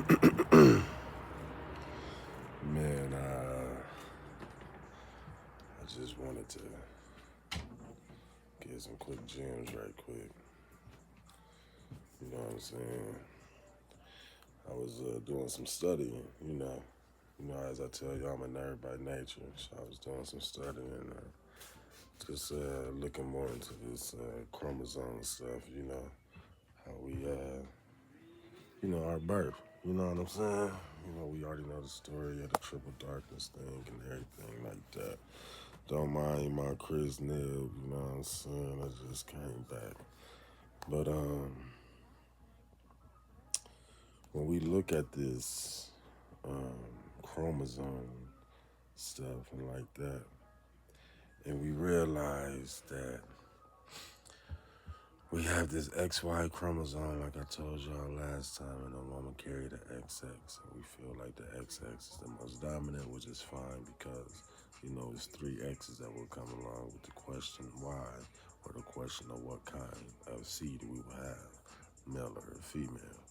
Man, I just wanted to get some quick gems right quick. You know what I'm saying? I was doing some studying, as I tell you, I'm a nerd by nature. So I was doing some studying and just looking more into this chromosome stuff, how our birth. You know what I'm saying? We already know the story of the triple darkness thing and everything like that. Don't mind my Chris Nib, you know what I'm saying? I just came back. But when we look at this chromosome stuff and like that, and we realize that we have this XY chromosome, like I told y'all last time, and the woman carried the XX, and we feel like the XX is the most dominant, which is fine because, it's three X's that will come along with the question why, or the question of what kind of seed we will have, male or female.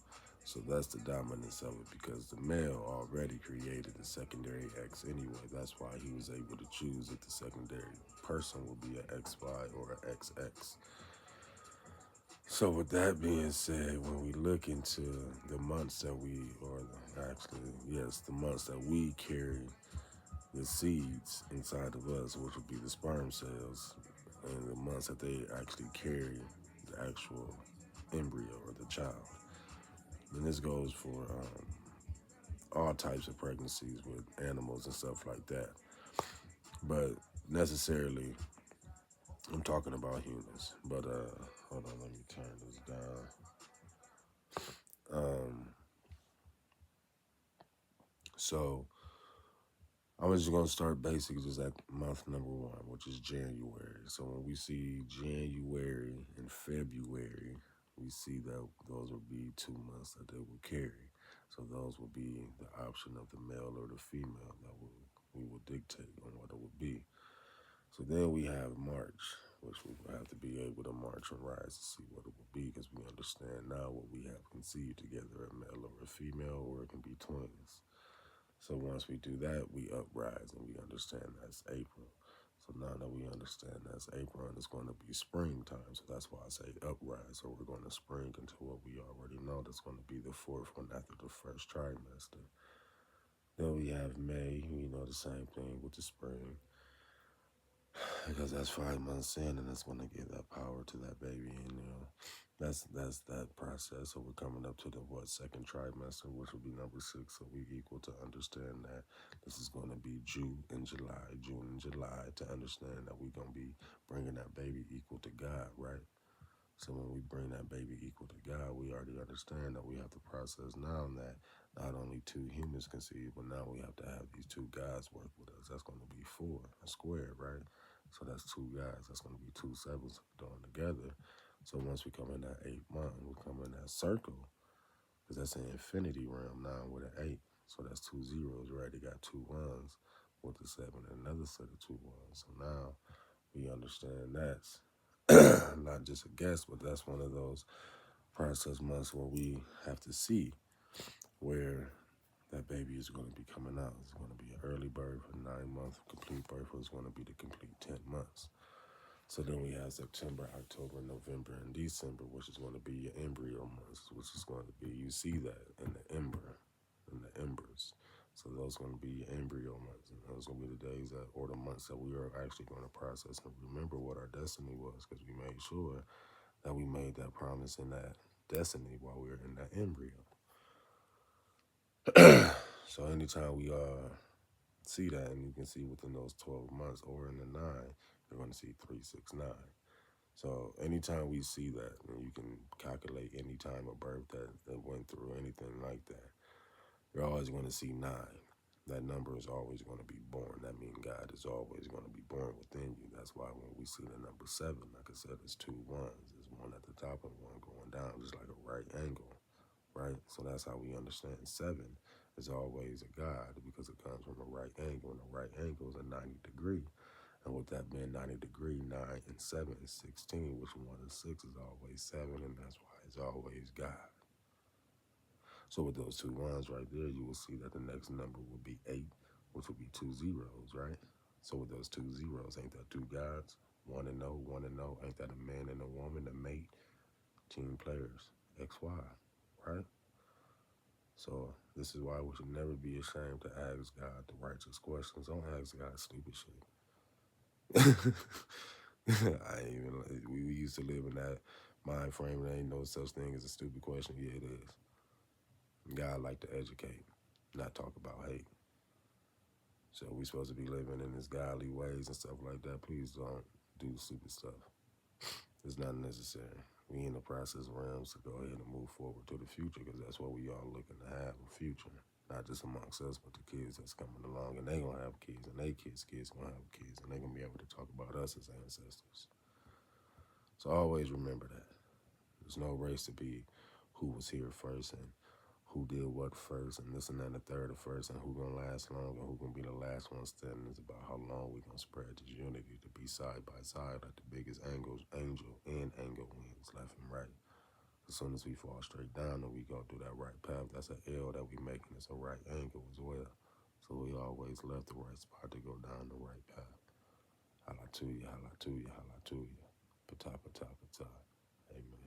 So that's the dominance of it because the male already created the secondary X anyway. That's why he was able to choose if the secondary person will be an XY or an XX. So with that being said, when we look into the months that the months that we carry the seeds inside of us, which would be the sperm cells, and the months that they actually carry the actual embryo or the child. And this goes for all types of pregnancies with animals and stuff like that. But necessarily, I'm talking about humans. But hold on, let me turn this down. So I'm just gonna start basically just at month number one, which is January. So when we see January and February, we see that those will be 2 months that they will carry. So those will be the option of the male or the female that we will dictate on what it will be. So then we have March, which we will have to be able to march and rise to see what it will be because we understand now what we have conceived together, a male or a female, or it can be twins. So once we do that, we uprise and we understand that's April. So now that we understand that's April and it's going to be springtime, so that's why I say uprise. So we're going to spring into what we already know that's going to be the fourth one after the first trimester. Then we have May, the same thing with the spring. Because that's 5 months in and it's going to give that power to that baby. And, that's that process. So we're coming up to the second trimester, which will be number 6. So we equal to understand that this is going to be June and July to understand that we're going to be bringing that baby equal to God, right? So when we bring that baby equal to God, we already understand that we have to process now that not only 2 humans conceive, but now we have to have these 2 guys work with us. That's going to be 4, a square, right? So that's 2 guys. That's going to be 2 sevens doing together. So once we come in that 8th month, we come in that circle, because that's an infinity realm now with an 8. So that's 2 zeros, right? They got 2 ones with the 7 and another set of 2 ones. So now we understand that's not just a guess, but that's one of those process months where we have to see where that baby is going to be coming out. It's going to be an early birth, a 9-month complete birth, or it's going to be the complete 10 months. So then we have September, October, November, and December, which is going to be your embryo months, which is going to be, you see that in the embers. So those are going to be your embryo months. And those are going to be the days or the months that we are actually going to process and remember what our destiny was, because we made sure that we made that promise in that destiny while we were in that embryo. So anytime we see that, and you can see within those 12 months or in the 9, you're going to see 369. So anytime we see that, and you can calculate any time of birth that went through anything like that, you're always going to see 9. That number is always going to be born. That means God is always going to be born within you. That's why when we see the number 7, like I said, it's 2 ones. There's one at the top and one going down, just like a right angle, right? So that's how we understand 7 is always a God because it comes from a right angle, and a right angle is a 90 degree. And with that being 90 degree, 9 and 7 is 16, which 1 and 6 is always 7, and that's why it's always God. So with those two ones right there, you will see that the next number would be 8, which would be two zeros, right? So with those two zeros, ain't that two gods? One and no, one and no. Ain't that a man and a woman, a mate, team players, XY, right? So this is why we should never be ashamed to ask God the righteous questions. Don't ask God stupid shit. I ain't even. We used to live in that mind frame. There ain't no such thing as a stupid question. Yeah, it is. God like to educate, not talk about hate. So we supposed to be living in his godly ways and stuff like that. Please don't do stupid stuff. It's not necessary. We in the process realms to go ahead and move forward to the future because that's what we all looking to have, a future. Not just amongst us, but the kids that's coming along, and they gonna have kids, and they kids gonna have kids, and they gonna be able to talk about us as ancestors. So always remember that. There's no race to be who was here first and who did what first and this and that and the third or first and who gonna last long and who gonna be the last one standing. It's about how long we gonna spread this unity to be side by side like the biggest angel and angle wings left and right. As soon as we fall straight down and we go through that right path, that's an L that we making. It's a right angle as well. So we always left the right spot to go down the right path. Holla to you, holla to you, holla to you. Pata, pata, pata. Amen.